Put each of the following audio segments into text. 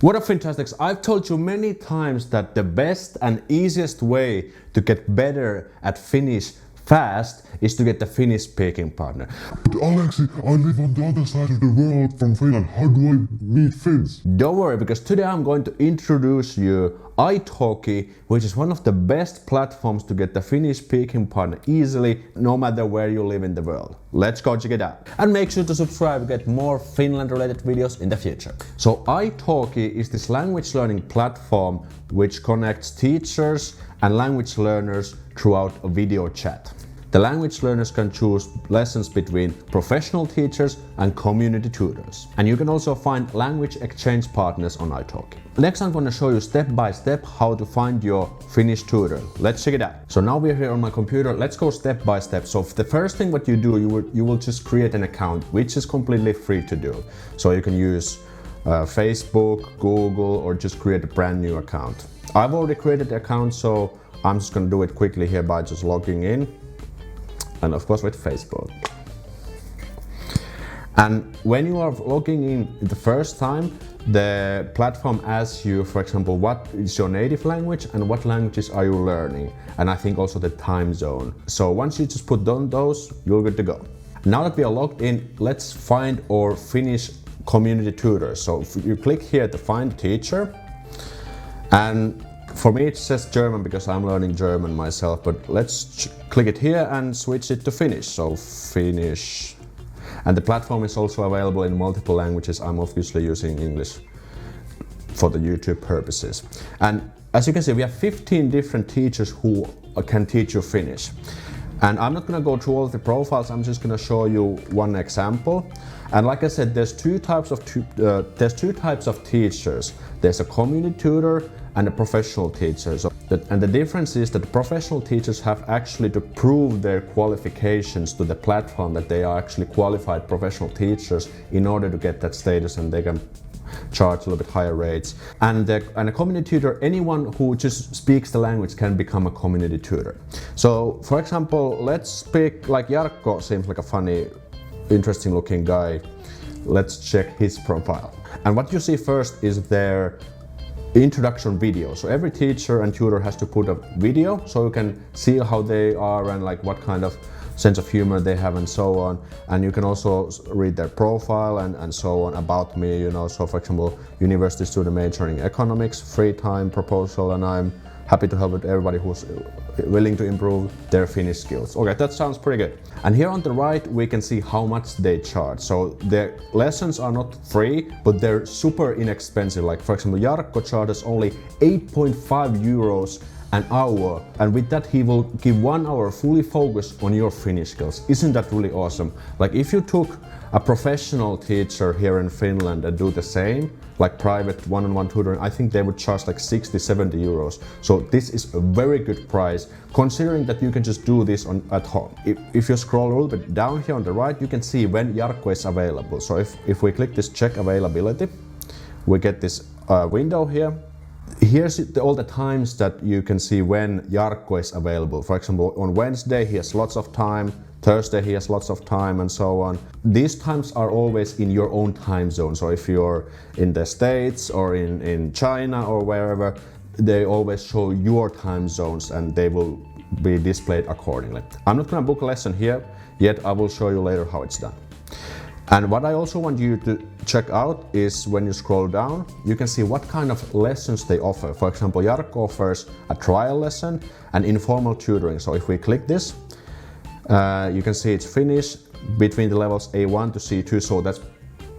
What up, Fantastics? I've told you many times that the best and easiest way to get better at Finnish fast is to get the Finnish speaking partner. But Aleksi, I live on the other side of the world from Finland. How do I meet Finns? Don't worry, because today I'm going to introduce you Italki, which is one of the best platforms to get the Finnish speaking partner easily, no matter where you live in the world. Let's go check it out. And make sure to subscribe to get more Finland related videos in the future. So Italki is this language learning platform which connects teachers and language learners throughout a video chat. The language learners can choose lessons between professional teachers and community tutors. And you can also find language exchange partners on Italki. Next I'm going to show you step by step how to find your Finnish tutor. Let's check it out. So now we're here on my computer. Let's go step by step. So the first thing what you do, you will just create an account, which is completely free to do. So you can use Facebook, Google, or just create a brand new account. I've already created the account, so I'm just going to do it quickly here by just logging in. And of course with Facebook. And when you are logging in the first time, the platform asks you, for example, what is your native language and what languages are you learning? And I think also the time zone. So once you just put down those, you're good to go. Now that we are logged in, let's find our Finnish community tutor. So if you click here to find teacher, and for me it says German because I'm learning German myself, but let's click it here and switch it to Finnish. So Finnish. And the platform is also available in multiple languages. I'm obviously using English for the YouTube purposes. And as you can see, we have 15 different teachers who can teach you Finnish. And I'm not going to go through all of the profiles, I'm just going to show you one example. And like I said, there's two types of teachers. There's a community tutor and a professional teacher. And the difference is that the professional teachers have actually to prove their qualifications to the platform that they are actually qualified professional teachers in order to get that status, and they can charge a little bit higher rates. And a community tutor, anyone who just speaks the language can become a community tutor. So for example, let's pick, like Jarkko seems like a funny, interesting looking guy. Let's check his profile. And what you see first is their introduction video. So every teacher and tutor has to put a video so you can see how they are and like what kind of sense of humor they have and so on. And you can also read their profile and so on, about me, you know. So for example, university student majoring in economics, free time proposal, and I'm happy to help with everybody who's willing to improve their Finnish skills. Okay, that sounds pretty good. And here on the right, we can see how much they charge. So the lessons are not free, but they're super inexpensive. Like for example, Jarkko charges only 8.5 euros an hour, and with that he will give 1 hour fully focused on your Finnish skills. Isn't that really awesome? Like if you took a professional teacher here in Finland and do the same, like private one-on-one tutoring, I think they would charge like 60-70 euros. So this is a very good price, considering that you can just do this at home. If you scroll a little bit down here on the right, you can see when Jarkko is available. So if we click this check availability, we get this window here. Here's all the times that you can see when Jarkko is available. For example, on Wednesday he has lots of time, Thursday he has lots of time, and so on. These times are always in your own time zone. So if you're in the States or in China or wherever, they always show your time zones and they will be displayed accordingly. I'm not going to book a lesson here yet. I will show you later how it's done. And what I also want you to check out is when you scroll down, you can see what kind of lessons they offer. For example, Jarkko offers a trial lesson and informal tutoring. So if we click this, you can see it's Finnish between the levels A1 to C2, so that's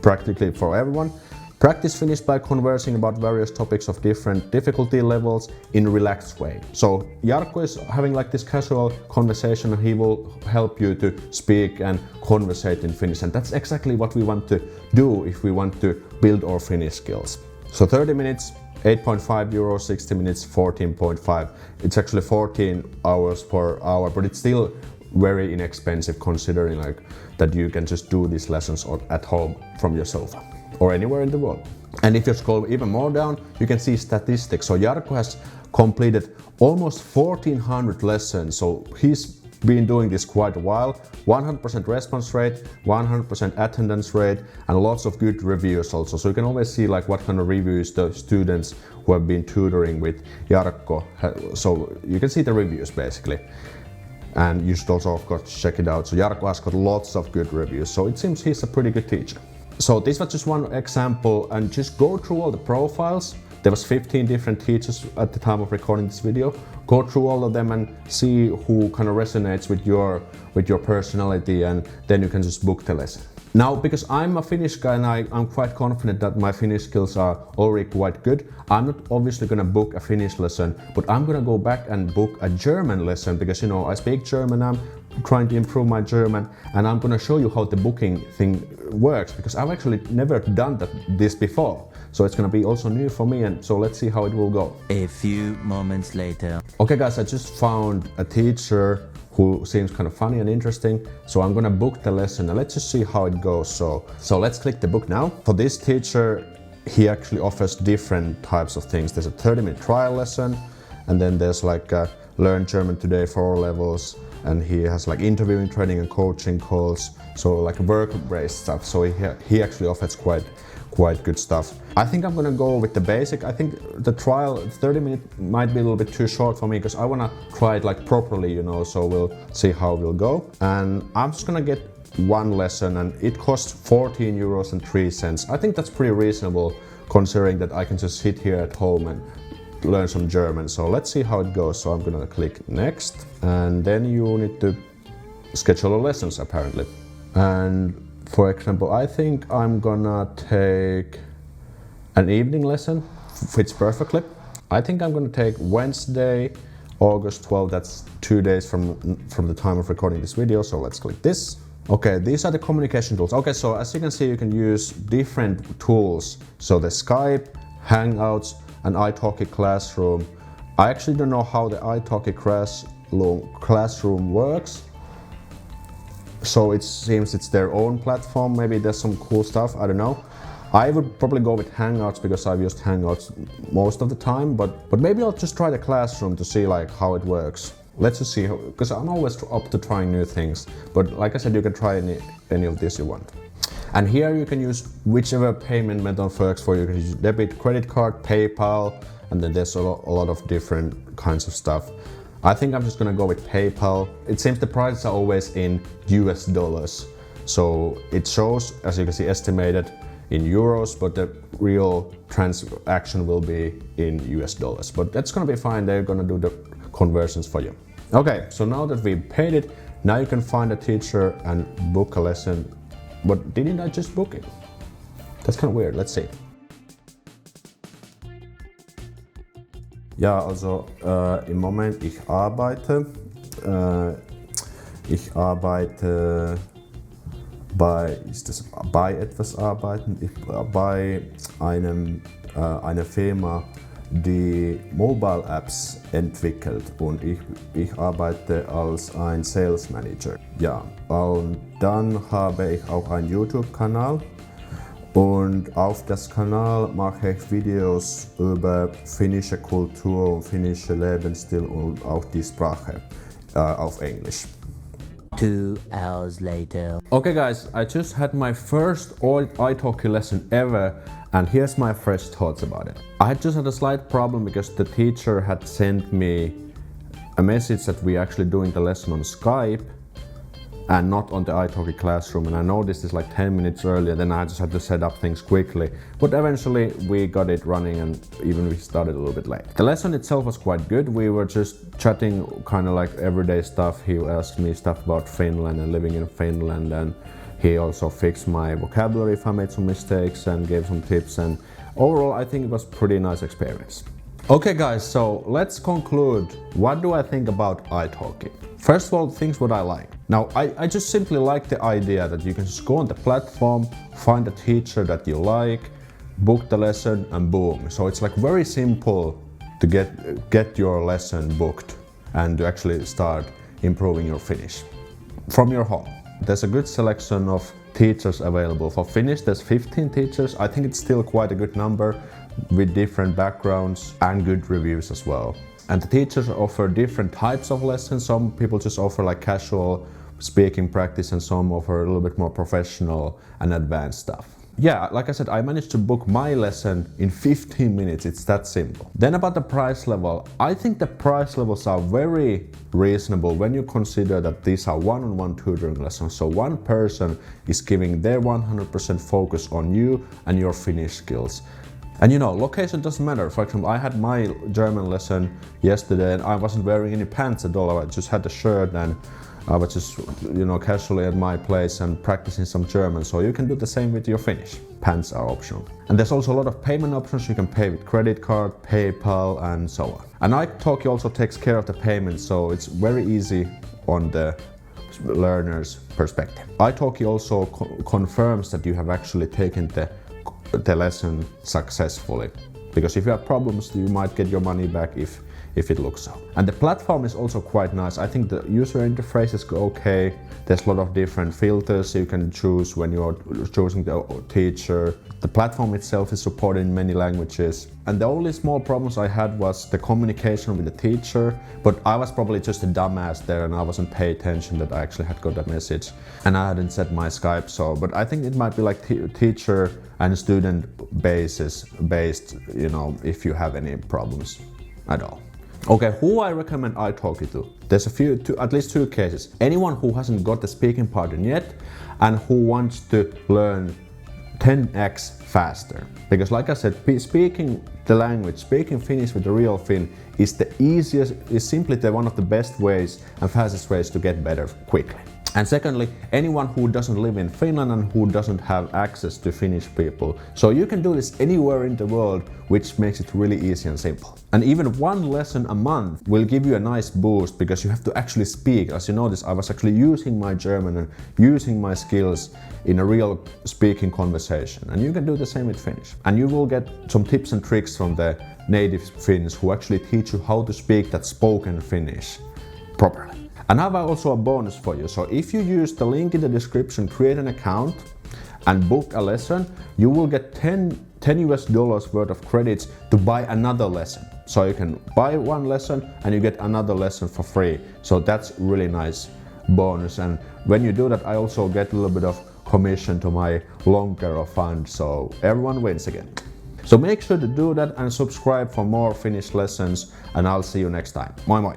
practically for everyone. Practice Finnish by conversing about various topics of different difficulty levels in a relaxed way. So Jarkko is having like this casual conversation and he will help you to speak and conversate in Finnish. And that's exactly what we want to do if we want to build our Finnish skills. So 30 minutes, 8.5 euros, 60 minutes, 14.5. It's actually 14 hours per hour, but it's still very inexpensive considering like that you can just do these lessons at home from your sofa or anywhere in the world. And if you scroll even more down, you can see statistics. So Jarkko has completed almost 1400 lessons. So he's been doing this quite a while. 100% response rate, 100% attendance rate, and lots of good reviews also. So you can always see like what kind of reviews the students who have been tutoring with Jarkko. So you can see the reviews basically. And you should also of course check it out. So Jarkko has got lots of good reviews. So it seems he's a pretty good teacher. So this was just one example, and just go through all the profiles. There was 15 different teachers at the time of recording this video. Go through all of them and see who kind of resonates with your personality, and then you can just book the lesson. Now, because I'm a Finnish guy and I'm quite confident that my Finnish skills are already quite good, I'm not obviously gonna book a Finnish lesson, but I'm gonna go back and book a German lesson because, you know, I speak German, I'm trying to improve my German, and I'm gonna show you how the booking thing works because I've actually never done this before. So it's gonna be also new for me, and so let's see how it will go. A few moments later. Okay guys, I just found a teacher who seems kind of funny and interesting, so I'm gonna book the lesson and let's just see how it goes. So let's click the book now. For this teacher, he actually offers different types of things. There's a 30-minute trial lesson, and then there's like Learn German Today for all levels, and he has like interviewing, training and coaching calls, so like work-based stuff. So he actually offers quite good stuff. I think I'm gonna go with the basic. I think the trial 30 minutes might be a little bit too short for me because I wanna try it like properly, you know, so we'll see how it will go. And I'm just gonna get one lesson, and it costs 14 euros and 3 cents. I think that's pretty reasonable considering that I can just sit here at home and learn some German. So let's see how it goes. So I'm gonna click next, and then you need to schedule the lessons apparently. And for example, I think I'm gonna take an evening lesson, fits perfectly. I think I'm gonna take Wednesday, August 12th, that's 2 days from the time of recording this video, so let's click this. Okay, these are the communication tools. Okay, so as you can see, you can use different tools. So the Skype, Hangouts, and Italki Classroom. I actually don't know how the Italki Classroom works. So it seems it's their own platform. Maybe there's some cool stuff, I don't know. I would probably go with Hangouts because I've used Hangouts most of the time, but maybe I'll just try the Classroom to see like how it works. Let's just see, because I'm always up to trying new things. But like I said, you can try any of this you want. And here you can use whichever payment method works for you. You can use debit, credit card, PayPal, and then there's a lot of different kinds of stuff. I think I'm just gonna go with PayPal. It seems the prices are always in US dollars. So it shows, as you can see, estimated in euros, but the real transaction will be in US dollars. But that's gonna be fine, they're gonna do the conversions for you. Okay, so now that we've paid it, now you can find a teacher and book a lesson. But didn't I just book it? That's kind of weird, let's see. Ja, also im Moment ich arbeite bei etwas arbeiten, bei einer Firma, die Mobile Apps entwickelt, und ich arbeite als ein Sales Manager. Ja, und dann habe ich auch einen YouTube-Kanal, und auf das Kanal mache ich Videos über finnische Kultur und finnische Lebensstil und auch die Sprache auf Englisch. 2 hours later. Okay guys, I just had my first Italki lesson ever, and here's my fresh thoughts about it. I had just had a slight problem because the teacher had sent me a message that we're actually doing the lesson on Skype and not on the Italki Classroom, and I noticed this like 10 minutes earlier, then I just had to set up things quickly. But eventually we got it running, and even we started a little bit late. The lesson itself was quite good. We were just chatting kind of like everyday stuff. He asked me stuff about Finland and living in Finland, and he also fixed my vocabulary if I made some mistakes and gave some tips, and overall I think it was a pretty nice experience. Okay guys, so let's conclude. What do I think about Italki? First of all, things what I like. Now, I just simply like the idea that you can just go on the platform, find a teacher that you like, book the lesson, and boom. So it's like very simple to get your lesson booked and to actually start improving your Finnish from your home. There's a good selection of teachers available. For Finnish, there's 15 teachers. I think it's still quite a good number with different backgrounds and good reviews as well. And the teachers offer different types of lessons. Some people just offer like casual speaking practice and some offer a little bit more professional and advanced stuff. Yeah, like I said, I managed to book my lesson in 15 minutes. It's that simple. Then about the price level, I think the price levels are very reasonable when you consider that these are one-on-one tutoring lessons. So one person is giving their 100% focus on you and your Finnish skills. And you know, location doesn't matter. For example, I had my German lesson yesterday and I wasn't wearing any pants at all. I just had a shirt and I was just, you know, casually at my place and practicing some German. So you can do the same with your Finnish. Pants are optional. And there's also a lot of payment options. You can pay with credit card, PayPal, and so on. And Italki also takes care of the payment, so it's very easy on the learner's perspective. Italki also confirms that you have actually taken the lesson successfully. Because if you have problems, you might get your money back if it looks so. And the platform is also quite nice. I think the user interface is okay. There's a lot of different filters you can choose when you're choosing the teacher. The platform itself is supported in many languages. And the only small problems I had was the communication with the teacher, but I was probably just a dumbass there and I wasn't paying attention that I actually had got a message and I hadn't set my Skype, so, but I think it might be like teacher and student based, you know, if you have any problems at all. Okay, who I recommend Italki to? There's at least two cases. Anyone who hasn't got the speaking partner yet and who wants to learn 10x faster. Because like I said, speaking the language, speaking Finnish with the real Finn is the easiest, is simply one of the best ways and fastest ways to get better quickly. And secondly, anyone who doesn't live in Finland and who doesn't have access to Finnish people. So you can do this anywhere in the world, which makes it really easy and simple. And even one lesson a month will give you a nice boost because you have to actually speak. As you notice, I was actually using my German and using my skills in a real speaking conversation. And you can do the same with Finnish. And you will get some tips and tricks from the native Finns who actually teach you how to speak that spoken Finnish properly. And I have also a bonus for you. So if you use the link in the description, create an account and book a lesson, you will get $10 worth of credits to buy another lesson. So you can buy one lesson and you get another lesson for free. So that's really nice bonus. And when you do that, I also get a little bit of commission to my Lonkero fund. So everyone wins again. So make sure to do that and subscribe for more Finnish lessons and I'll see you next time. Moi moi!